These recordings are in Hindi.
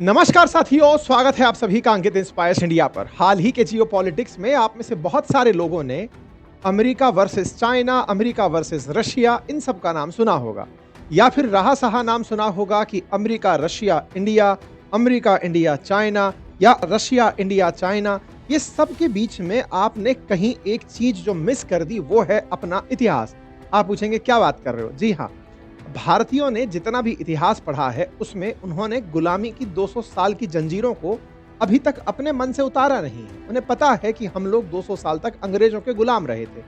नमस्कार साथियों, स्वागत है आप सभी का अंकित इंस्पायर्स इंडिया पर। हाल ही के जियोपॉलिटिक्स में आप में से बहुत सारे लोगों ने America versus China, America versus Russia, इन सब का नाम सुना होगा। या फिर रहा-सहा नाम सुना होगा कि America, Russia, India, America, India, China या रशिया, इंडिया, चाइना। ये सब के बीच में आपने कहीं एक चीज जो मिस कर दी, वो है अपना इतिहास। आप पूछेंगे क्या बात कर रहे हो? जी हाँ, भारतीयों ने जितना भी इतिहास पढ़ा है उसमें उन्होंने गुलामी की 200 साल की जंजीरों को अभी तक अपने मन से उतारा नहीं है। उन्हें पता है कि हम लोग 200 साल तक अंग्रेजों के गुलाम रहे थे।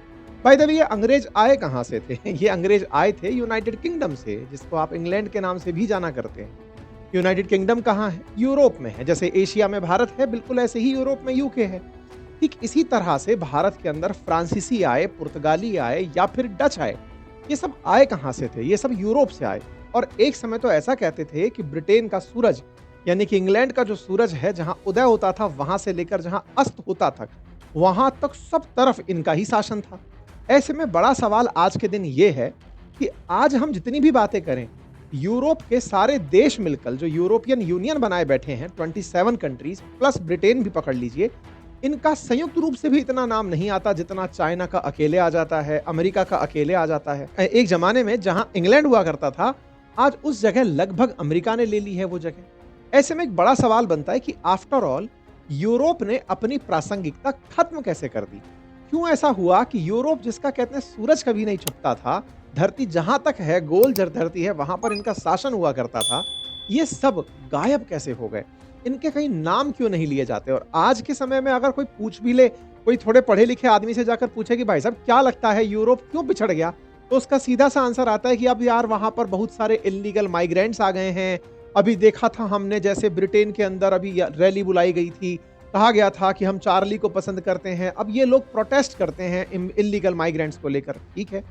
बाय द वे, ये अंग्रेज आए कहां से थे? ये अंग्रेज आए थे यूनाइटेड किंगडम से, जिसको आप इंग्लैंड के नाम से भी जाना करते हैं। यूनाइटेड किंगडम कहाँ है? यूरोप में है। जैसे एशिया में भारत है, बिल्कुल ऐसे ही यूरोप में यूके है। ठीक इसी तरह से भारत के अंदर फ्रांसीसी आए, पुर्तगाली आए या फिर डच आए। ये सब आए कहाँ से थे? ये सब यूरोप से आए। और एक समय तो ऐसा कहते थे कि ब्रिटेन का सूरज, यानी कि इंग्लैंड का जो सूरज है, जहां उदय होता था वहां से लेकर जहां अस्त होता था, वहां तक सब तरफ इनका ही शासन था। ऐसे में बड़ा सवाल आज के दिन ये है कि आज हम जितनी भी बातें करें, यूरोप के सारे देश मिलकर जो यूरोपियन यूनियन बनाए बैठे हैं, 27 कंट्रीज प्लस ब्रिटेन भी पकड़ लीजिए, इनका संयुक्त रूप से भी इतना नाम नहीं आता जितना चाइना का अकेले आ जाता है, अमेरिका का अकेले आ जाता है। एक जमाने में जहां इंग्लैंड हुआ करता था, आज उस जगह लगभग अमेरिका ने ले ली है वो जगह। ऐसे में एक बड़ा सवाल बनता है कि आफ्टर ऑल यूरोप ने अपनी प्रासंगिकता खत्म कैसे कर दी? क्यों ऐसा हुआ कि यूरोप, जिसका कहते हैं सूरज कभी नहीं छुपता था, धरती जहां तक है, गोल जर धरती है, वहां पर इनका शासन हुआ करता था, ये सब गायब कैसे हो गए? इनके कहीं नाम क्यों नहीं लिए जाते? और आज के समय में अगर कोई पूछ भी ले, कोई थोड़े पढ़े लिखे आदमी से जाकर पूछे कि भाई साहब क्या लगता है यूरोप क्यों पिछड़ गया, तो उसका सीधा सा आंसर आता है कि अब यार वहां पर बहुत सारे इलीगल माइग्रेंट्स आ गए हैं। अभी देखा था हमने, जैसे ब्रिटेन के अंदर अभी रैली बुलाई गई थी, कहा गया था कि हम चार्ली को पसंद करते हैं। अब ये लोग प्रोटेस्ट करते हैं इलीगल माइग्रेंट्स को लेकर। ठीक है,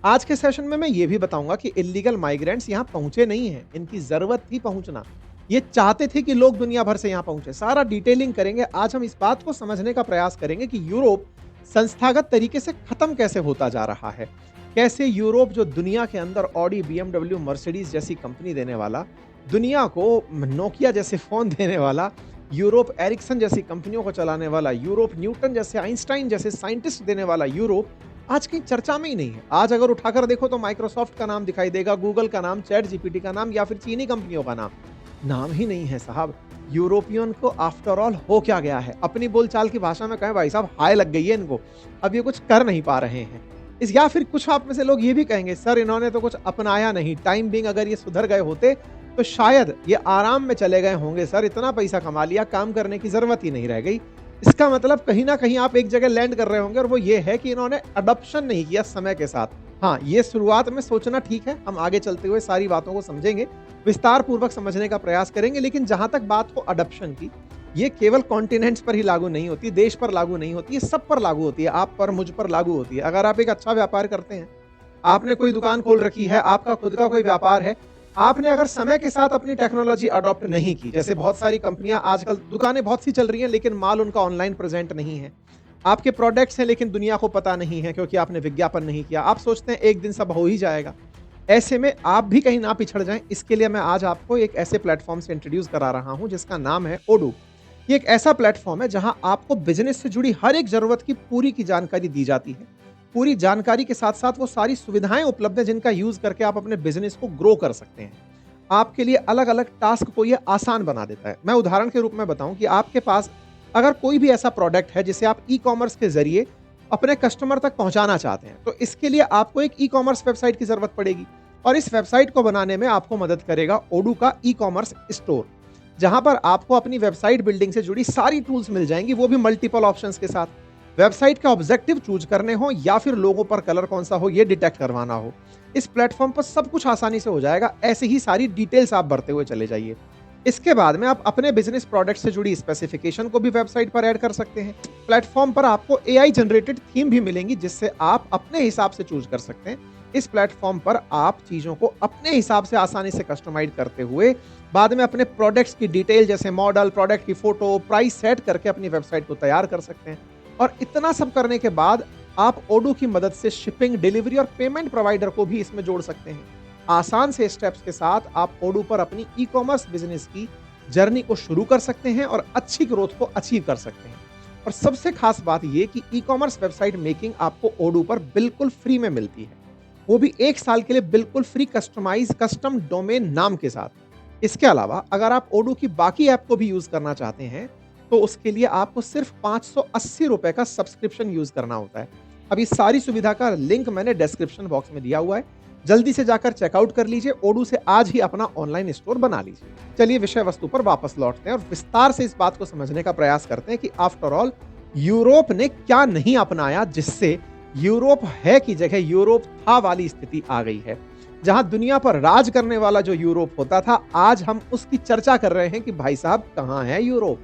आज के सेशन में मैं ये भी बताऊंगा कि इलीगल माइग्रेंट्स यहाँ पहुंचे नहीं हैं, इनकी जरूरत थी पहुंचना। ये चाहते थे कि लोग दुनिया भर से यहाँ पहुंचे। सारा डिटेलिंग करेंगे। आज हम इस बात को समझने का प्रयास करेंगे कि यूरोप संस्थागत तरीके से खत्म कैसे होता जा रहा है। कैसे यूरोप, जो दुनिया के अंदर ऑडी, बीएमडब्ल्यू, मर्सिडीज जैसी कंपनी देने वाला, दुनिया को नोकिया जैसे फोन देने वाला, यूरोप एरिक्सन जैसी कंपनियों को चलाने वाला, यूरोप न्यूटन जैसे, आइंस्टाइन जैसे साइंटिस्ट देने वाला यूरोप आज कहीं चर्चा में ही नहीं है। आज अगर उठाकर देखो तो माइक्रोसॉफ्ट का नाम दिखाई देगा, गूगल का नाम, चैट जीपीटी का नाम, या फिर चीनी कंपनियों का नाम। नाम ही नहीं है साहब। यूरोपियन को आफ्टर ऑल हो क्या गया है? अपनी बोलचाल की भाषा में कहें भाई साहब, हाय लग गई है इनको, अब ये कुछ कर नहीं पा रहे हैं। इस या फिर कुछ आप में से लोग ये भी कहेंगे, सर इन्होंने तो कुछ अपनाया नहीं, टाइम बिंग अगर ये सुधर गए होते तो शायद ये आराम में चले गए होंगे। सर इतना पैसा कमा लिया, काम करने की जरूरत ही नहीं रह गई। इसका मतलब कहीं ना कहीं आप एक जगह लैंड कर रहे होंगे, और वो ये है कि इन्होंने अडॉप्शन नहीं किया समय के साथ। हाँ, ये शुरुआत में सोचना ठीक है, हम आगे चलते हुए सारी बातों को समझेंगे, विस्तार पूर्वक समझने का प्रयास करेंगे। लेकिन जहां तक बात हो अडॉप्शन की, ये केवल कॉन्टिनेंट्स पर ही लागू नहीं होती, देश पर लागू नहीं होती, ये सब पर लागू होती है। आप पर, मुझ पर लागू होती है। अगर आप एक अच्छा व्यापार करते हैं, आपने कोई दुकान खोल रखी है, आपका खुद का कोई व्यापार है, आपने अगर समय के साथ अपनी टेक्नोलॉजी अडॉप्ट नहीं की, जैसे बहुत सारी कंपनियां आजकल, दुकानें बहुत सी चल रही हैं लेकिन माल उनका ऑनलाइन प्रेजेंट नहीं है, आपके प्रोडक्ट्स हैं लेकिन दुनिया को पता नहीं है क्योंकि आपने विज्ञापन नहीं किया, आप सोचते हैं एक दिन सब हो ही जाएगा। ऐसे में आप भी कहीं ना पिछड़ जाएं, इसके लिए मैं आज आपको एक ऐसे प्लेटफॉर्म से इंट्रोड्यूस करा रहा हूं जिसका नाम है ओडू। ये एक ऐसा प्लेटफॉर्म है जहां आपको बिजनेस से जुड़ी हर एक जरूरत की पूरी की जानकारी दी जाती है। पूरी जानकारी के साथ साथ वो सारी सुविधाएं उपलब्ध है जिनका यूज करके आप अपने बिजनेस को ग्रो कर सकते हैं। आपके लिए अलग अलग टास्क को ये आसान बना देता है। मैं उदाहरण के रूप में बताऊं कि आपके पास अगर कोई भी ऐसा प्रोडक्ट है जिसे आप ई कॉमर्स के जरिए अपने कस्टमर तक पहुंचाना चाहते हैं, तो इसके लिए आपको एक ई कॉमर्स वेबसाइट की जरूरत पड़ेगी, और इस वेबसाइट को बनाने में आपको मदद करेगा ओडू का ई कॉमर्स स्टोर, जहां पर आपको अपनी वेबसाइट बिल्डिंग से जुड़ी सारी टूल्स मिल जाएंगी, वो भी मल्टीपल ऑप्शंस के साथ। वेबसाइट का ऑब्जेक्टिव चूज करने हो या फिर लोगों पर कलर कौन सा हो ये डिटेक्ट करवाना हो, इस प्लेटफॉर्म पर सब कुछ आसानी से हो जाएगा। ऐसे ही सारी डिटेल्स आप भरते हुए चले जाइए। इसके बाद में आप अपने बिजनेस प्रोडक्ट से जुड़ी स्पेसिफिकेशन को भी वेबसाइट पर ऐड कर सकते हैं। प्लेटफॉर्म पर आपको एआई जनरेटेड थीम भी मिलेंगी जिससे आप अपने हिसाब से चूज कर सकते हैं। इस प्लेटफॉर्म पर आप चीजों को अपने हिसाब से आसानी से कस्टमाइज करते हुए बाद में अपने प्रोडक्ट्स की डिटेल, जैसे मॉडल, प्रोडक्ट की फोटो, प्राइस सेट करके अपनी वेबसाइट को तैयार कर सकते हैं। और इतना सब करने के बाद आप ओडू की मदद से शिपिंग, डिलीवरी और पेमेंट प्रोवाइडर को भी इसमें जोड़ सकते हैं। आसान से स्टेप्स के साथ आप ओडू पर अपनी ई कॉमर्स बिजनेस की जर्नी को शुरू कर सकते हैं और अच्छी ग्रोथ को अचीव कर सकते हैं। और सबसे खास बात यह कि ई-कॉमर्स वेबसाइट मेकिंग आपको ओडू पर बिल्कुल फ्री में मिलती है, वो भी 1 साल के लिए बिल्कुल फ्री कस्टम डोमेन नाम के साथ। इसके अलावा अगर आप ओडू की बाकी ऐप को भी यूज करना चाहते हैं तो उसके लिए आपको सिर्फ 580 रुपए का सब्सक्रिप्शन यूज करना होता है। अब इस सारी सुविधा का लिंक मैंने डिस्क्रिप्शन बॉक्स में दिया हुआ है, जल्दी से जाकर चेकआउट कर लीजिए। ओडू से आज ही अपना ऑनलाइन स्टोर बना लीजिए। चलिए विषय वस्तु पर वापस लौटते हैं और विस्तार से इस बात को समझने का प्रयास करते हैं कि आफ्टर ऑल यूरोप ने क्या नहीं अपनाया जिससे यूरोप है की जगह यूरोप था वाली स्थिति आ गई है। जहां दुनिया पर राज करने वाला जो यूरोप होता था, आज हम उसकी चर्चा कर रहे हैं कि भाई साहब कहां है यूरोप।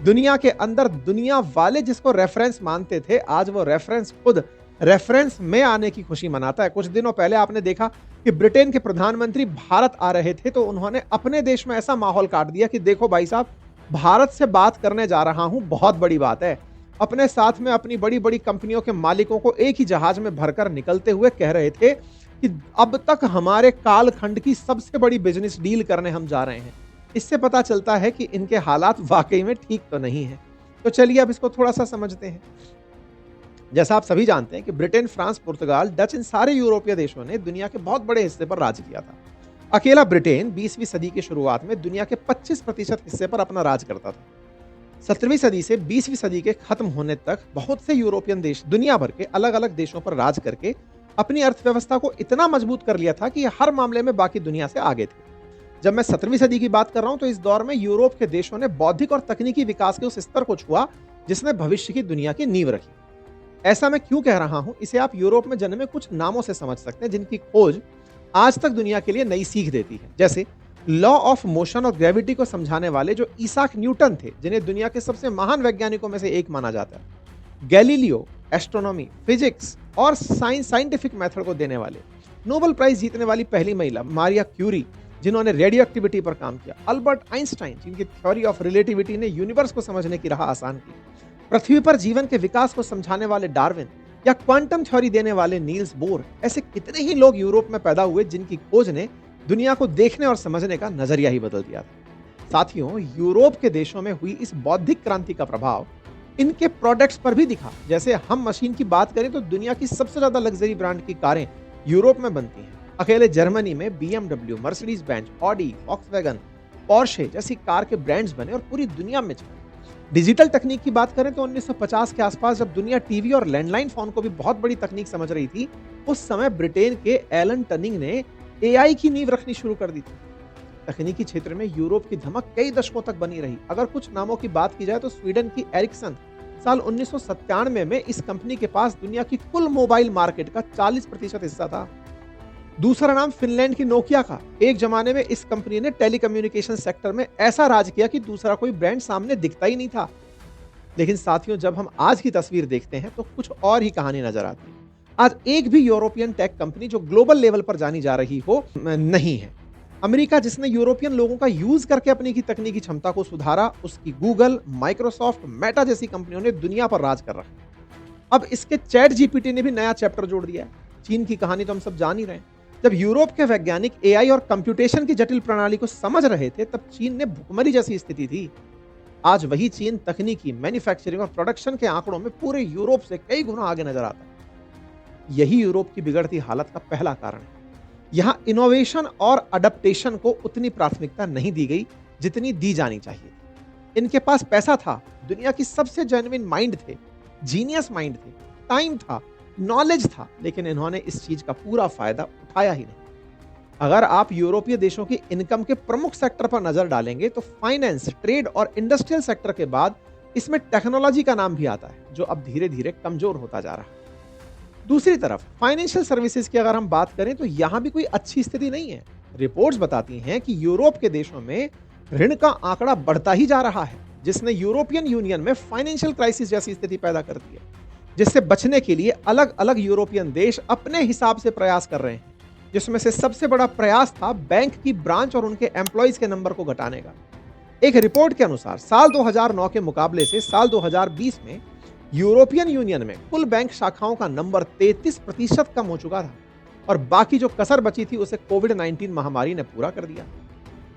दुनिया के अंदर दुनिया वाले जिसको रेफरेंस मानते थे, आज वो रेफरेंस खुद रेफरेंस में आने की खुशी मनाता है। कुछ दिनों पहले आपने देखा कि ब्रिटेन के प्रधानमंत्री भारत आ रहे थे तो उन्होंने अपने देश में ऐसा माहौल काट दिया कि देखो भाई साहब, भारत से बात करने जा रहा हूं, बहुत बड़ी बात है। अपने साथ में अपनी बड़ी बड़ी कंपनियों के मालिकों को एक ही जहाज में भरकर निकलते हुए कह रहे थे कि अब तक हमारे कालखंड की सबसे बड़ी बिजनेस डील करने हम जा रहे हैं। इससे पता चलता है कि इनके हालात वाकई में ठीक तो नहीं है। तो चलिए अब इसको थोड़ा सा समझते हैं। जैसा आप सभी जानते हैं कि ब्रिटेन, फ्रांस, पुर्तगाल, डच, इन सारे यूरोपीय देशों ने दुनिया के बहुत बड़े हिस्से पर राज किया था। अकेला ब्रिटेन 20वीं सदी की शुरुआत में दुनिया के 25% हिस्से पर अपना राज करता था। 17वीं सदी से 20वीं सदी के खत्म होने तक बहुत से यूरोपियन देश दुनिया भर के अलग अलग देशों पर राज करके अपनी अर्थव्यवस्था को इतना मजबूत कर लिया था कि हर मामले में बाकी दुनिया से आगे थे। जब मैं 17वीं सदी की बात कर रहा हूं तो इस दौर में यूरोप के देशों ने बौद्धिक और तकनीकी विकास के उस स्तर को छुआ जिसने भविष्य की दुनिया की नींव रखी। ऐसा मैं क्यों कह रहा हूं, इसे आप यूरोप में जन्मे कुछ नामों से समझ सकते हैं जिनकी खोज आज तक दुनिया के लिए नई सीख देती है। जैसे लॉ ऑफ मोशन और ग्रेविटी को समझाने वाले जो ईसाक न्यूटन थे, जिन्हें दुनिया के सबसे महान वैज्ञानिकों में से एक माना जाता है। गैलीलियो एस्ट्रोनॉमी, फिजिक्स और साइंटिफिक मेथड को देने वाले। नोबेल प्राइज जीतने वाली पहली महिला मारिया क्यूरी, जिन्होंने रेडियो एक्टिविटी पर काम किया। अल्बर्ट आइंस्टाइन, जिनकी थ्योरी ऑफ रिलेटिविटी ने यूनिवर्स को समझने की राह आसान की। पृथ्वी पर जीवन के विकास को समझाने वाले डार्विन या क्वांटम थ्योरी देने वाले नील्स बोर। ऐसे कितने ही लोग यूरोप में पैदा हुए जिनकी खोज ने दुनिया को देखने और समझने का नजरिया ही बदल दिया था। साथियों, यूरोप के देशों में हुई इस बौद्धिक क्रांति का प्रभाव इनके प्रोडक्ट्स पर भी दिखा। जैसे हम मशीन की बात करें तो दुनिया की सबसे ज्यादा लग्जरी ब्रांड की कारें यूरोप में बनती हैं। अकेले जर्मनी में BMW, Mercedes Benz, Audi, Volkswagen, Porsche जैसी कार के ब्रांड्स बने और पूरी दुनिया में चले। डिजिटल तकनीक की बात करें तो 1950 के आसपास जब दुनिया टीवी और लैंडलाइन फोन को भी बहुत बड़ी तकनीक समझ रही थी, उस समय ब्रिटेन के एलन टनिंग ने AI की नींव रखनी शुरू कर दी थी। तकनीकी क्षेत्र में यूरोप की धमक कई दशकों तक बनी रही। अगर कुछ नामों की बात की जाए तो स्वीडन की एरिक्सन, साल 1997 में इस कंपनी के पास दुनिया की कुल मोबाइल मार्केट का 40% हिस्सा था। दूसरा नाम फिनलैंड की नोकिया का। एक जमाने में इस कंपनी ने टेलीकम्युनिकेशन सेक्टर में ऐसा राज किया कि दूसरा कोई ब्रांड सामने दिखता ही नहीं था। लेकिन साथियों, जब हम आज की तस्वीर देखते हैं तो कुछ और ही कहानी नजर आती है। आज एक भी यूरोपियन टेक कंपनी जो ग्लोबल लेवल पर जानी जा रही हो नहीं है। अमेरिका, जिसने यूरोपियन लोगों का यूज करके अपनी की तकनीकी क्षमता को सुधारा, उसकी गूगल, माइक्रोसॉफ्ट, मेटा जैसी कंपनियों ने दुनिया पर राज कर रखा। अब इसके चैट जीपीटी ने भी नया चैप्टर जोड़ दिया है। चीन की कहानी तो हम सब जान ही रहे हैं। जब यूरोप के वैज्ञानिक AI और कंप्यूटेशन की जटिल प्रणाली को समझ रहे थे, तब चीन ने भुखमरी जैसी स्थिति थी। आज वही चीन तकनीकी, मैन्युफैक्चरिंग और प्रोडक्शन के आंकड़ों में पूरे यूरोप से कई गुना आगे नजर आता है। यही यूरोप की बिगड़ती हालत का पहला कारण है। यहां इनोवेशन और अडप्टेशन को उतनी प्राथमिकता नहीं दी गई जितनी दी जानी चाहिए। इनके पास पैसा था, दुनिया की सबसे जेन्युइन माइंड थे, जीनियस माइंड थे, टाइम था, नॉलेज था, लेकिन इन्होंने इस चीज का पूरा फायदा उठाया ही नहीं। अगर आप यूरोपीय देशों की इनकम के प्रमुख सेक्टर पर नजर डालेंगे तो फाइनेंस, ट्रेड और इंडस्ट्रियल सेक्टर के बाद इसमें टेक्नोलॉजी का नाम भी आता है, जो अब धीरे धीरे कमजोर होता जा रहा है। दूसरी तरफ फाइनेंशियल सर्विसेज की अगर हम बात करें तो यहां भी कोई अच्छी स्थिति नहीं है। रिपोर्ट्स बताती हैं कि यूरोप के देशों में ऋण का आंकड़ा बढ़ता ही जा रहा है, जिसने यूरोपियन यूनियन में फाइनेंशियल क्राइसिस जैसी स्थिति पैदा कर दी है, जिससे बचने के लिए अलग अलग यूरोपियन देश अपने हिसाब से प्रयास कर रहे हैं, जिसमें से सबसे बड़ा प्रयास था बैंक की ब्रांच और उनके एम्प्लॉइज के नंबर को घटाने का। एक रिपोर्ट के अनुसार साल 2009 के मुकाबले से साल 2020 में यूरोपियन यूनियन में कुल बैंक शाखाओं का नंबर 33% कम हो चुका था और बाकी जो कसर बची थी उसे कोविड-19 महामारी ने पूरा कर दिया।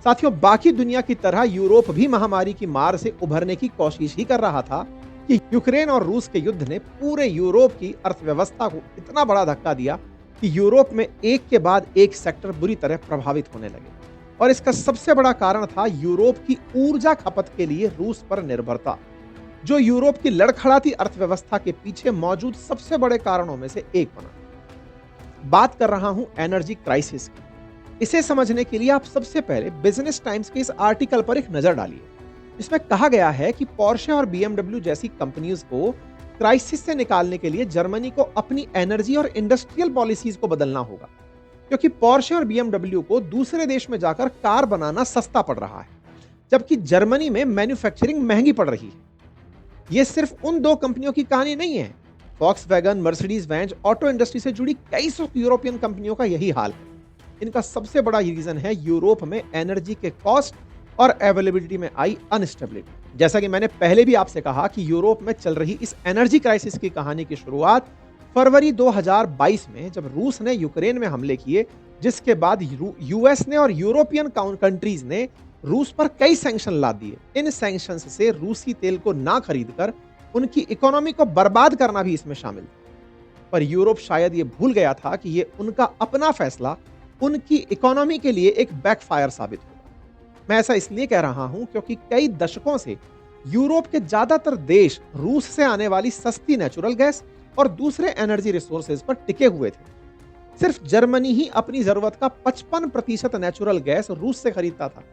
साथियों, बाकी दुनिया की तरह यूरोप भी महामारी की मार से उभरने की कोशिश ही कर रहा था कि यूक्रेन और रूस के युद्ध ने पूरे यूरोप की अर्थव्यवस्था को इतना बड़ा धक्का दिया कि यूरोप में एक के बाद एक सेक्टर बुरी तरह प्रभावित होने लगे। और इसका सबसे बड़ा कारण था यूरोप की ऊर्जा खपत के लिए रूस पर निर्भरता, जो यूरोप की लड़खड़ाती अर्थव्यवस्था के पीछे मौजूद सबसे बड़े कारणों में से एक बना। बात कर रहा हूं एनर्जी क्राइसिस की। इसे समझने के लिए आप सबसे पहले बिजनेस टाइम्स के इस आर्टिकल पर एक नजर डालिए। इसमें कहा गया है कि पोर्शे और बीएमडब्ल्यू जैसी कंपनियों को क्राइसिस से निकालने के लिए जर्मनी को अपनी एनर्जी और इंडस्ट्रियल पॉलिसीज को बदलना होगा, क्योंकि पोर्शे और बीएमडब्ल्यू को दूसरे देश में जाकर कार बनाना सस्ता पड़ रहा है, जबकि जर्मनी में मैन्युफैक्चरिंग महंगी पड़ रही है। यह सिर्फ उन दो कंपनियों की कहानी नहीं है। Volkswagen, Mercedes Benz, auto industry से जुड़ी कई सौ यूरोपियन कंपनियों का यही हाल है। इनका सबसे बड़ा रीजन है यूरोप में एनर्जी के कॉस्ट और अवेलेबिलिटी में आई अनस्टेबिलिटी। जैसा कि मैंने पहले भी आपसे कहा कि यूरोप में चल रही इस एनर्जी क्राइसिस की कहानी की शुरुआत फरवरी 2022 में जब रूस ने यूक्रेन में हमले किए, जिसके बाद यूएस ने और यूरोपियन कंट्रीज ने रूस पर कई सैंक्शन ला दिए। इन सैंक्शंस से रूसी तेल को ना खरीदकर उनकी इकोनॉमी को बर्बाद करना भी इसमें शामिल था। पर यूरोप शायद ये भूल गया था कि ये उनका अपना फैसला उनकी इकोनॉमी के लिए एक बैकफायर साबित होगा। मैं ऐसा इसलिए कह रहा हूं क्योंकि कई दशकों से यूरोप के ज्यादातर देश रूस से आने वाली सस्ती नेचुरल गैस और दूसरे एनर्जी रिसोर्सेज पर टिके हुए थे। सिर्फ जर्मनी ही अपनी जरूरत का 55% नेचुरल गैस रूस से खरीदता था।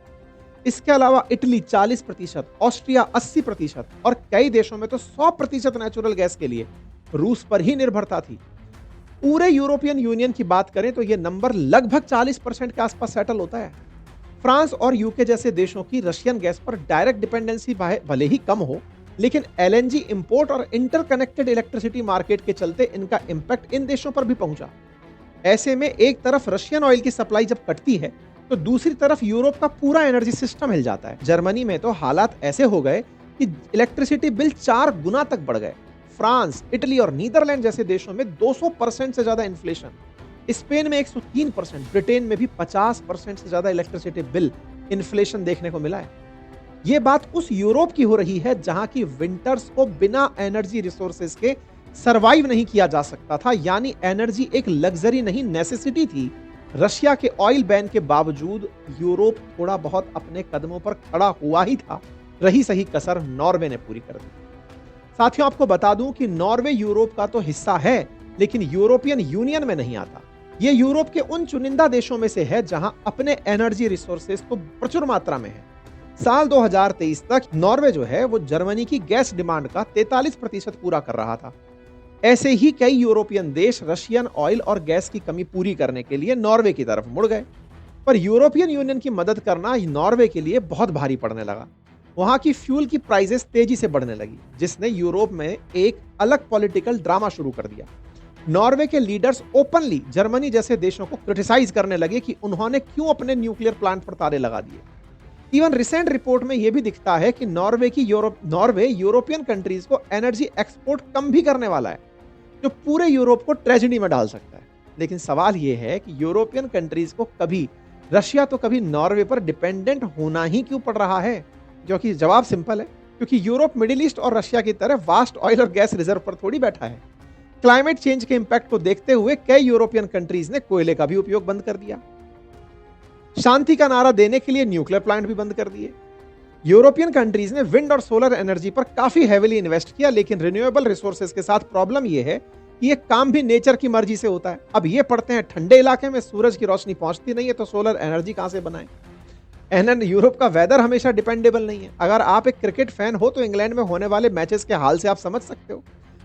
इसके अलावा इटली 40%, ऑस्ट्रिया 80% और कई देशों में तो 100% नेचुरल गैस के लिए रूस पर ही निर्भरता थी। पूरे यूरोपियन यूनियन की बात करें तो यह नंबर लगभग 40% के आसपास सेटल होता है। फ्रांस और यूके जैसे देशों की रशियन गैस पर डायरेक्ट डिपेंडेंसी भले ही कम हो, लेकिन एलएनजी इंपोर्ट और इंटरकनेक्टेड इलेक्ट्रिसिटी मार्केट के चलते इनका इंपैक्ट इन देशों पर भी पहुंचा। ऐसे में एक तरफ रशियन ऑयल की सप्लाई जब कटती है तो दूसरी तरफ यूरोप का पूरा एनर्जी सिस्टम हिल जाता है। जर्मनी में तो हालात ऐसे हो गए कि इलेक्ट्रिसिटी बिल 4 गुना तक बढ़ गए। फ्रांस, इटली और नीदरलैंड जैसे देशों में 200% से ज्यादा इन्फ्लेशन, स्पेन में 103%, ब्रिटेन में भी 50% से ज्यादा इलेक्ट्रिसिटी बिल इन्फ्लेशन देखने को मिला है। यह बात उस यूरोप की हो रही है जहां की विंटर्स को बिना एनर्जी रिसोर्सेज के सरवाइव नहीं किया जा सकता था, यानी एनर्जी एक लग्जरी नहीं नेसेसिटी थी। रशिया के ऑयल बैन के बावजूद यूरोप थोड़ा बहुत अपने कदमों पर खड़ा हुआ ही था। रही सही कसर नॉर्वे ने पूरी कर दी। साथियों, आपको बता दूं कि नॉर्वे यूरोप का तो हिस्सा है, लेकिन यूरोपियन यूनियन में नहीं आता। यह यूरोप के उन चुनिंदा देशों में से है जहां अपने एनर्जी रिसोर्सेज तो प्रचुर मात्रा में है। साल 2023 तक नॉर्वे जो है वो जर्मनी की गैस डिमांड का 43% पूरा कर रहा था। ऐसे ही कई यूरोपियन देश रशियन ऑयल और गैस की कमी पूरी करने के लिए नॉर्वे की तरफ मुड़ गए। पर यूरोपियन यूनियन की मदद करना नॉर्वे के लिए बहुत भारी पड़ने लगा। वहां की फ्यूल की प्राइसेस तेजी से बढ़ने लगी, जिसने यूरोप में एक अलग पॉलिटिकल ड्रामा शुरू कर दिया। नॉर्वे के लीडर्स ओपनली जर्मनी जैसे देशों को क्रिटिसाइज करने लगे कि उन्होंने क्यों अपने न्यूक्लियर प्लांट पर ताले लगा दिए। इवन रिसेंट रिपोर्ट में यह भी दिखता है कि नॉर्वे यूरोपियन कंट्रीज को एनर्जी एक्सपोर्ट कम भी करने वाला है, जो पूरे यूरोप को ट्रेजेडी में डाल सकता है। लेकिन सवाल यह है कि यूरोपियन कंट्रीज को कभी रशिया तो कभी नॉर्वे पर डिपेंडेंट होना ही क्यों पड़ रहा है? क्योंकि जवाब सिंपल है, क्योंकि यूरोप मिडिल ईस्ट और रशिया की तरह वास्ट ऑयल और गैस रिजर्व पर थोड़ी बैठा है। क्लाइमेट चेंज के इंपैक्ट को देखते हुए कई यूरोपियन कंट्रीज ने कोयले का भी उपयोग बंद कर दिया। शांति का नारा देने के लिए न्यूक्लियर प्लांट भी बंद कर दिए। यूरोपियन कंट्रीज ने विंड और सोलर एनर्जी पर काफी हेवीली इन्वेस्ट किया, लेकिन रिन्यूएबल रिसोर्सेज के साथ प्रॉब्लम यह है कि ये काम भी नेचर की मर्जी से होता है। अब ये पढ़ते हैं ठंडे इलाके में सूरज की रोशनी पहुंचती नहीं है तो सोलर एनर्जी कहां से बनाएं। यूरोप का वेदर हमेशा डिपेंडेबल नहीं है। अगर आप एक क्रिकेट फैन हो तो इंग्लैंड में होने वाले मैचेस के हाल से आप समझ सकते हो।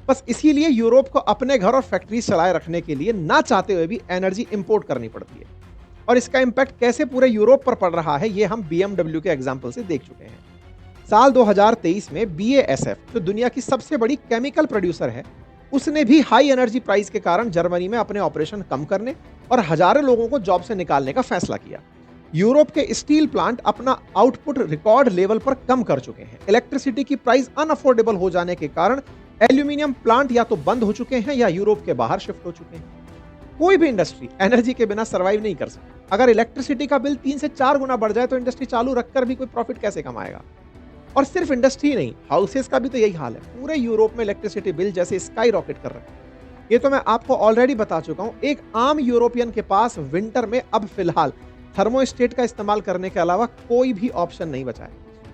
बस इसीलिए यूरोप को अपने घर और फैक्ट्रीज चलाए रखने के लिए ना चाहते हुए भी एनर्जी इंपोर्ट करनी पड़ती है। और इसका इंपैक्ट कैसे पूरे यूरोप पर पड़ रहा है ये हम BMW के एग्जाम्पल से देख चुके हैं। साल 2023 में BASF, जो दुनिया की सबसे बड़ी केमिकल प्रोड्यूसर है, उसने भी हाई एनर्जी प्राइस के कारण जर्मनी में अपने ऑपरेशन कम करने और हजारों लोगों को जॉब से निकालने का फैसला किया। यूरोप के स्टील प्लांट अपना आउटपुट रिकॉर्ड लेवल पर कम कर चुके हैं। इलेक्ट्रिसिटी की प्राइस अनअफोर्डेबल हो जाने के कारण एल्यूमिनियम प्लांट या तो बंद हो चुके हैं या यूरोप के बाहर शिफ्ट हो चुके हैं। कोई भी इंडस्ट्री एनर्जी के बिना सर्वाइव नहीं कर सकती। अगर इलेक्ट्रिसिटी का बिल 3 से 4 गुना बढ़ जाए तो इंडस्ट्री चालू रखकर भी कोई प्रॉफिट कैसे कमाएगा? और सिर्फ इंडस्ट्री नहीं, हाउसेस का भी तो यही हाल है। पूरे यूरोप में इलेक्ट्रिसिटी बिल जैसे स्काई रॉकेट कर रहे हैं। ये तो मैं आपको ऑलरेडी बता चुका हूं। एक आम यूरोपियन के पास विंटर में अब फिलहाल थर्मोस्टेट का इस्तेमाल करने के अलावा कोई भी ऑप्शन नहीं बचा है।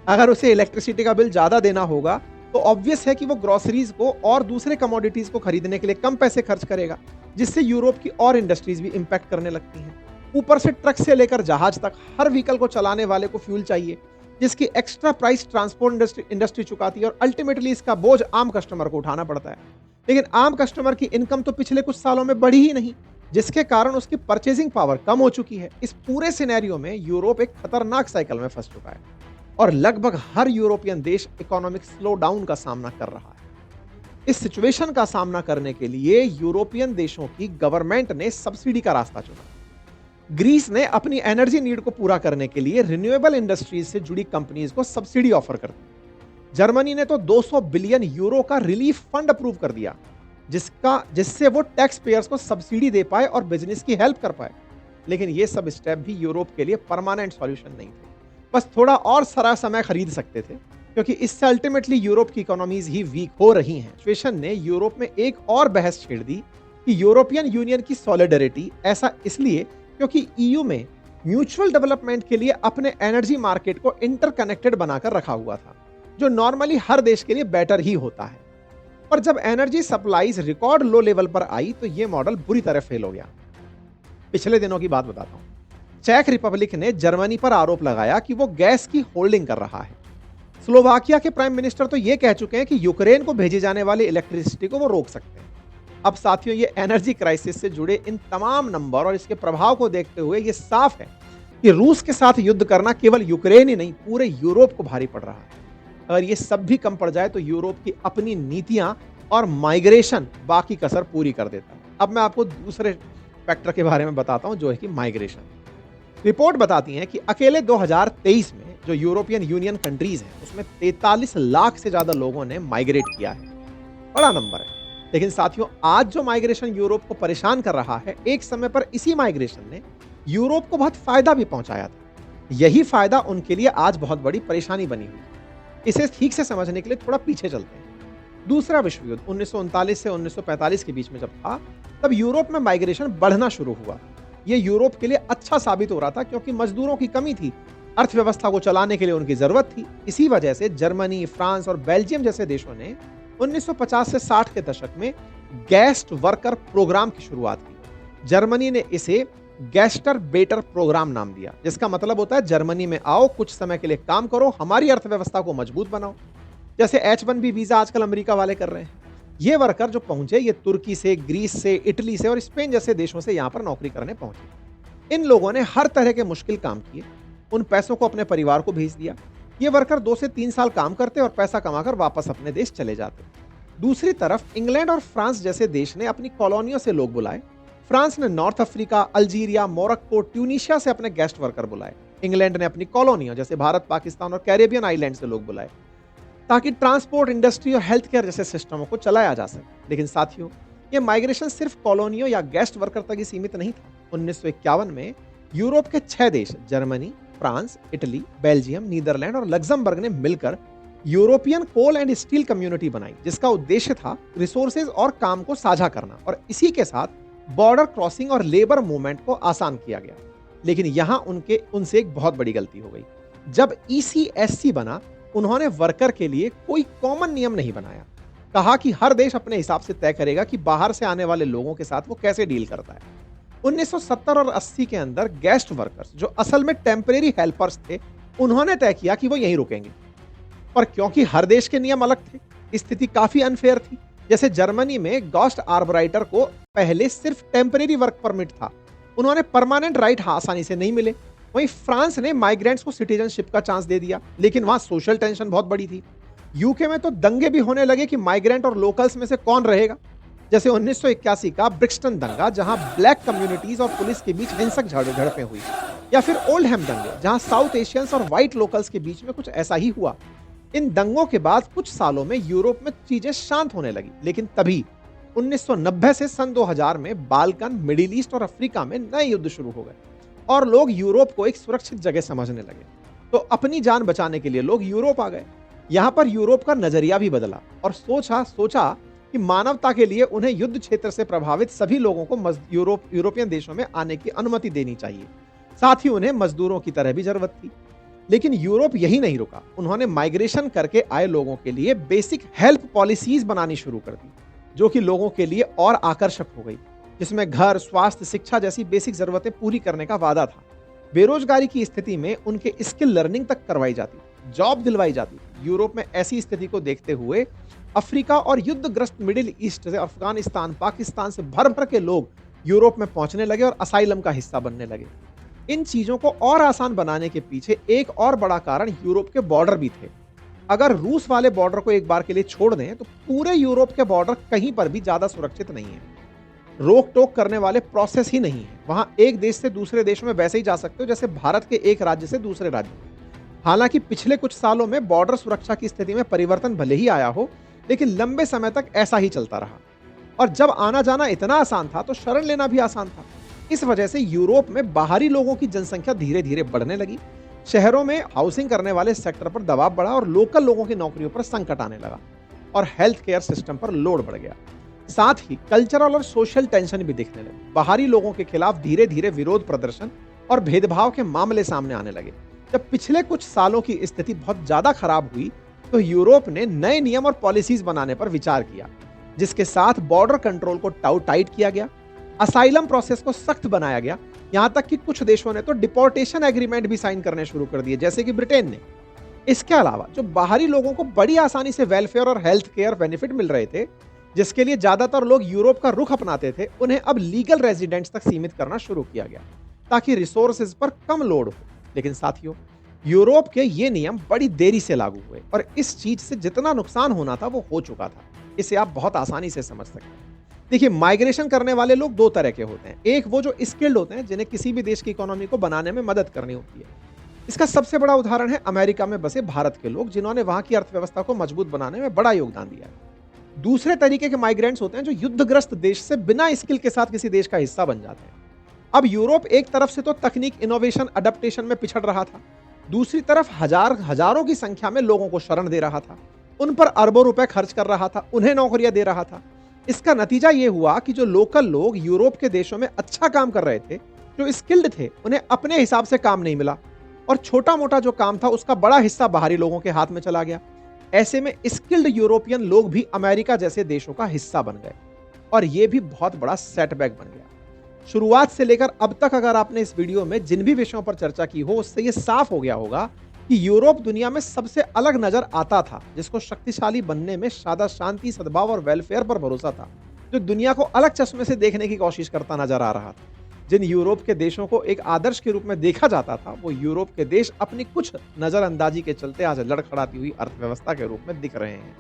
अगर उसे इलेक्ट्रिसिटी का बिल ज्यादा देना होगा तो ऑब्वियस है कि वो ग्रोसरीज को और दूसरे कमोडिटीज को खरीदने के लिए कम पैसे खर्च करेगा, जिससे यूरोप की और इंडस्ट्रीज भी इंपैक्ट करने लगती हैं। ऊपर से ट्रक से लेकर जहाज तक हर व्हीकल को चलाने वाले को फ्यूल चाहिए, जिसकी एक्स्ट्रा प्राइस ट्रांसपोर्ट इंडस्ट्री चुकाती है और अल्टीमेटली इसका बोझ आम कस्टमर को उठाना पड़ता है। लेकिन आम कस्टमर की इनकम तो पिछले कुछ सालों में बढ़ी ही नहीं, जिसके कारण उसकी परचेजिंग पावर कम हो चुकी है। इस पूरे सिनेरियो में यूरोप एक खतरनाक साइकिल में फंस चुका है और लगभग हर यूरोपियन देश इकोनॉमिक स्लो डाउन का सामना कर रहा है। इस सिचुएशन का सामना करने के लिए यूरोपियन देशों की गवर्नमेंट ने सब्सिडी का रास्ता चुना। ग्रीस ने अपनी एनर्जी नीड को पूरा करने के लिए रिन्यूएबल इंडस्ट्रीज से जुड़ी कंपनीज को सब्सिडी ऑफर कर दी। जर्मनी ने तो 200 बिलियन यूरो का रिलीफ फंड अप्रूव कर दिया, जिससे वो टैक्स पेयर्स को सब्सिडी दे पाए और बिजनेस की हेल्प कर पाए। लेकिन ये सब स्टेप भी यूरोप के लिए परमानेंट सॉल्यूशन नहीं थे, बस थोड़ा और सारा समय खरीद सकते थे, क्योंकि इससे अल्टीमेटली यूरोप की इकोनॉमीज ही वीक हो रही हैं। सिचुएशन ने यूरोप में एक और बहस छेड़ दी कि यूरोपियन यूनियन की सॉलिडरिटी, ऐसा इसलिए क्योंकि ईयू में म्यूचुअल डेवलपमेंट के लिए अपने एनर्जी मार्केट को इंटरकनेक्टेड बनाकर रखा हुआ था, जो नॉर्मली हर देश के लिए बेटर ही होता है। पर जब energy supplies record low level पर आई तो यह मॉडल बुरी तरह फेल हो गया। पिछले दिनों की बात बताता हूं। चेक रिपब्लिक ने जर्मनी पर आरोप लगाया कि वो गैस की होल्डिंग कर रहा है। स्लोवाकिया के प्राइम मिनिस्टर तो ये कह चुके हैं कि यूक्रेन को भेजी जाने वाली इलेक्ट्रिसिटी को वो रोक सकते हैं। अब साथियों, ये एनर्जी क्राइसिस से जुड़े इन तमाम नंबर और इसके प्रभाव को देखते हुए ये साफ है कि रूस के साथ युद्ध करना केवल यूक्रेन ही नहीं, पूरे यूरोप को भारी पड़ रहा है। अगर ये सब भी कम पड़ जाए तो यूरोप की अपनी नीतियां और माइग्रेशन बाकी कसर पूरी कर देता है। अब मैं आपको दूसरे फैक्टर के बारे में बताता हूं, जो है कि माइग्रेशन। रिपोर्ट बताती है कि अकेले 2023 में जो यूरोपियन यूनियन कंट्रीज हैं उसमें 43 लाख से ज्यादा लोगों ने माइग्रेट किया है। बड़ा नंबर है। लेकिन साथियों, आज जो माइग्रेशन यूरोप को परेशान कर रहा है, एक समय पर इसी माइग्रेशन ने यूरोप को बहुत फायदा भी पहुंचाया था। यही फायदा उनके लिए आज बहुत बड़ी परेशानी बनी हुई है। इसे ठीक से समझने के लिए थोड़ा पीछे चलते हैं। दूसरा विश्व युद्ध 1939 से 1945 के बीच में जब था, तब यूरोप में माइग्रेशन बढ़ना शुरू हुआ। यह यूरोप के लिए अच्छा साबित हो रहा था, क्योंकि मजदूरों की कमी थी, अर्थव्यवस्था को चलाने के लिए उनकी जरूरत थी। इसी वजह से जर्मनी, फ्रांस और बेल्जियम जैसे देशों ने 1950 से 60 के दशक में गेस्ट वर्कर प्रोग्राम की शुरुआत की। जर्मनी ने इसे गेस्टर बेटर प्रोग्राम नाम दिया, जिसका मतलब होता है जर्मनी में आओ, कुछ समय के लिए काम करो, हमारी अर्थव्यवस्था को मजबूत बनाओ। जैसे H1B वीजा आजकल अमेरिका वाले कर रहे हैं। ये वर्कर जो पहुंचे, ये तुर्की से, ग्रीस से, इटली से और स्पेन जैसे देशों से यहां पर नौकरी करने पहुंचे। इन लोगों ने हर तरह के मुश्किल काम किए, उन पैसों को अपने परिवार को भेज दिया। ये वर्कर 2 से 3 साल काम करते और पैसा कमाकर वापस अपने देश चले जाते। दूसरी तरफ इंग्लैंड और फ्रांस जैसे देश ने अपनी कॉलोनियों से लोग बुलाए। फ्रांस ने north Africa, Algeria, Morocco, Tunisia से अपने गेस्ट वर्कर बुलाए। इंग्लैंड ने अपनी कॉलोनियों जैसे भारत, पाकिस्तान और कैरेबियन आइलैंड से लोग बुलाए, ताकि ट्रांसपोर्ट, इंडस्ट्री और हेल्थ केयर जैसे सिस्टमों को चलाया जा सके। लेकिन साथियों, ये माइग्रेशन सिर्फ कॉलोनियों या गेस्ट वर्कर तक ही सीमित नहीं था। 1951 में यूरोप के 6 देश Germany, France, Italy, Belgium, Netherland और लग्जमबर्ग ने मिलकर European coal and steel community बनाई, जिसका उद्देश्य था रिसोर्सेज और काम को साझा करना, और इसी के साथ बॉर्डर क्रॉसिंग और लेबर मूवमेंट को आसान किया गया। लेकिन यहां उनसे एक बहुत बड़ी गलती हो गई। जब ECSC बना, उन्होंने वर्कर के लिए कोई कॉमन नियम नहीं बनाया। कहा कि हर देश अपने हिसाब से तय करेगा कि बाहर से आने वाले लोगों के साथ वो कैसे डील करता है। 1970 और 80 के अंदर गेस्ट वर्कर्स, जो असल में टेम्परेरी हेल्पर्स थे, उन्होंने तय किया कि वो यहीं रुकेंगे। पर क्योंकि हर देश के नियम अलग थे, स्थिति काफी अनफेयर थी। जैसे जर्मनी में गोस्ट आर्बराइटर को पहले सिर्फ टेम्परेरी वर्क परमिट था, उन्होंने परमानेंट राइट आसानी से नहीं मिले। वहीं फ्रांस ने माइग्रेंट्स को सिटीजनशिप का चांस दे दिया, लेकिन वहां सोशल टेंशन बहुत बड़ी थी। यूके में तो दंगे भी होने लगे कि माइग्रेंट और लोकल्स में से कौन रहेगा। जैसे 1981 का ब्रिक्सटन दंगा, जहां ब्लैक कम्युनिटीज और पुलिस के बीच हिंसक झड़पें हुई, या फिर ओल्डहैम दंगे, जहां साउथ एशियंस और व्हाइट लोकल्स के बीच में कुछ ऐसा ही हुआ। इन दंगों के बाद कुछ सालों में यूरोप में चीजें शांत होने लगी, लेकिन तभी 1990 से सन 2000 में बाल्कन, मिडिल ईस्ट और अफ्रीका में नए युद्ध शुरू हो गए, और लोग यूरोप को एक सुरक्षित जगह समझने लगे। तो अपनी जान बचाने के लिए लोग यूरोप आ गए। यहाँ पर यूरोप का नजरिया भी बदला और सोचा कि मानवता के लिए उन्हें युद्ध क्षेत्र से प्रभावित सभी लोगों को यूरोपियन देशों में आने की अनुमति देनी चाहिए। साथ ही उन्हें मजदूरों की तरह भी जरूरत थी। लेकिन यूरोप यही नहीं रुका। उन्होंने माइग्रेशन करके आए लोगों के लिए बेसिक हेल्प पॉलिसीज बनानी शुरू कर दी, जो कि लोगों के लिए और आकर्षक हो गई, जिसमें घर, स्वास्थ्य, शिक्षा जैसी बेसिक जरूरतें पूरी करने का वादा था। बेरोजगारी की स्थिति में उनके स्किल लर्निंग तक करवाई जाती, जॉब दिलवाई जाती। यूरोप में ऐसी स्थिति को देखते हुए अफ्रीका और युद्धग्रस्त मिडिल ईस्ट से अफगानिस्तान, पाकिस्तान से भर भर के लोग यूरोप में पहुंचने लगे और असाइलम का हिस्सा बनने लगे। इन चीजों को और आसान बनाने के पीछे एक और बड़ा कारण यूरोप के बॉर्डर भी थे। अगर रूस वाले बॉर्डर को एक बार के लिए छोड़ दें तो पूरे यूरोप के बॉर्डर कहीं पर भी ज्यादा सुरक्षित नहीं है। रोक टोक करने वाले प्रोसेस ही नहीं है। वहां एक देश से दूसरे देश में वैसे ही जा सकते हो जैसे भारत के एक राज्य से दूसरे राज्य में। हालांकि पिछले कुछ सालों में बॉर्डर सुरक्षा की स्थिति में परिवर्तन भले ही आया हो, लेकिन लंबे समय तक ऐसा ही चलता रहा। और जब आना जाना इतना आसान था तो शरण लेना भी आसान था। इस वजह से यूरोप में बाहरी लोगों की जनसंख्या धीरे धीरे बढ़ने लगी। शहरों में हाउसिंग करने वाले सेक्टर पर दबाव बढ़ा और लोकल लोगों की नौकरियों पर संकट आने लगा और हेल्थ केयर सिस्टम पर लोड बढ़ गया। साथ ही कल्चरल और सोशल टेंशन भी दिखने लगे। बाहरी लोगों के खिलाफ धीरे धीरे विरोध प्रदर्शन और भेदभाव के मामले सामने आने लगे। जब पिछले कुछ सालों की स्थिति बहुत ज्यादा खराब हुई तो यूरोप ने नए नियम और पॉलिसीज बनाने पर विचार किया, जिसके साथ बॉर्डर कंट्रोल को टाइट किया गया, असाइलम प्रोसेस को सख्त बनाया गया। यहां तक कि कुछ देशों ने तो डिपोर्टेशन एग्रीमेंट भी साइन करने शुरू कर दिए, जैसे कि ब्रिटेन ने। इसके अलावा जो बाहरी लोगों को बड़ी आसानी से वेलफेयर और हेल्थ केयर बेनिफिट मिल रहे थे, जिसके लिए ज्यादातर लोग यूरोप का रुख अपनाते थे, उन्हें अब लीगल रेजिडेंट्स तक सीमित करना शुरू किया गया ताकि रिसोर्सेज पर कम लोड हो। लेकिन साथियों, यूरोप के ये नियम बड़ी देरी से लागू हुए और इस चीज से जितना नुकसान होना था वो हो चुका था। इसे आप बहुत आसानी से समझ सकते हैं। देखिए, माइग्रेशन करने वाले लोग दो तरह के होते हैं। एक वो जो स्किल्ड होते हैं, जिन्हें किसी भी देश की इकोनॉमी को बनाने में मदद करनी होती है। इसका सबसे बड़ा उदाहरण है अमेरिका में बसे भारत के लोग, जिन्होंने वहां की अर्थव्यवस्था को मजबूत बनाने में बड़ा योगदान दिया है। दूसरे तरीके के माइग्रेंट्स होते हैं जो युद्धग्रस्त देश से बिना स्किल के साथ किसी देश का हिस्सा बन जाते हैं। अब यूरोप एक तरफ से तो तकनीक, इनोवेशन, अडेप्टेशन में पिछड़ रहा था, दूसरी तरफ हजारों की संख्या में लोगों को शरण दे रहा था, उन पर अरबों रुपए खर्च कर रहा था, उन्हें नौकरियां दे रहा था। इसका नतीजा यह हुआ कि जो लोकल लोग यूरोप के देशों में अच्छा काम कर रहे थे, जो स्किल्ड थे, उन्हें अपने हिसाब से काम नहीं मिला और छोटा मोटा जो काम था उसका बड़ा हिस्सा बाहरी लोगों के हाथ में चला गया। ऐसे में स्किल्ड यूरोपियन लोग भी अमेरिका जैसे देशों का हिस्सा बन गए और यह भी बहुत बड़ा सेटबैक बन गया। शुरुआत से लेकर अब तक अगर आपने इस वीडियो में जिन भी विषयों पर चर्चा की हो, उससे यह साफ हो गया होगा कि यूरोप दुनिया में सबसे अलग नजर आता था, जिसको शक्तिशाली बनने में सादा शांति, सद्भाव और वेलफेयर पर भरोसा था, जो दुनिया को अलग चश्मे से देखने की कोशिश करता नजर आ रहा था। जिन यूरोप के देशों को एक आदर्श के रूप में देखा जाता था, वो यूरोप के देश अपनी कुछ नजरअंदाजी के चलते आज लड़खड़ाती हुई अर्थव्यवस्था के रूप में दिख रहे हैं।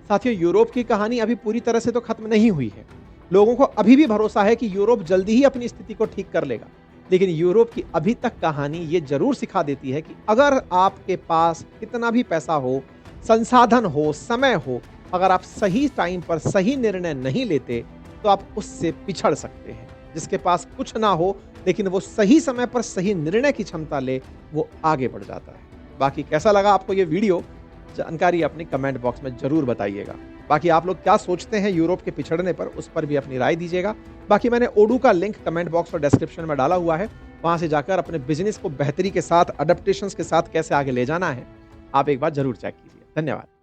साथियों, यूरोप की कहानी अभी पूरी तरह से तो खत्म नहीं हुई है। लोगों को अभी भी भरोसा है कि यूरोप जल्दी ही अपनी स्थिति को ठीक कर लेगा। लेकिन यूरोप की अभी तक कहानी ये जरूर सिखा देती है कि अगर आपके पास कितना भी पैसा हो, संसाधन हो, समय हो, अगर आप सही टाइम पर सही निर्णय नहीं लेते तो आप उससे पिछड़ सकते हैं। जिसके पास कुछ ना हो लेकिन वो सही समय पर सही निर्णय की क्षमता ले, वो आगे बढ़ जाता है। बाकी कैसा लगा आपको ये वीडियो, जानकारी अपने कमेंट बॉक्स में जरूर बताइएगा। बाकी आप लोग क्या सोचते हैं यूरोप के पिछड़ने पर, उस पर भी अपनी राय दीजिएगा। बाकी मैंने ओडू का लिंक कमेंट बॉक्स और डिस्क्रिप्शन में डाला हुआ है, वहां से जाकर अपने बिजनेस को बेहतरी के साथ, अडेप्टेशंस के साथ कैसे आगे ले जाना है, आप एक बार जरूर चेक कीजिए। धन्यवाद।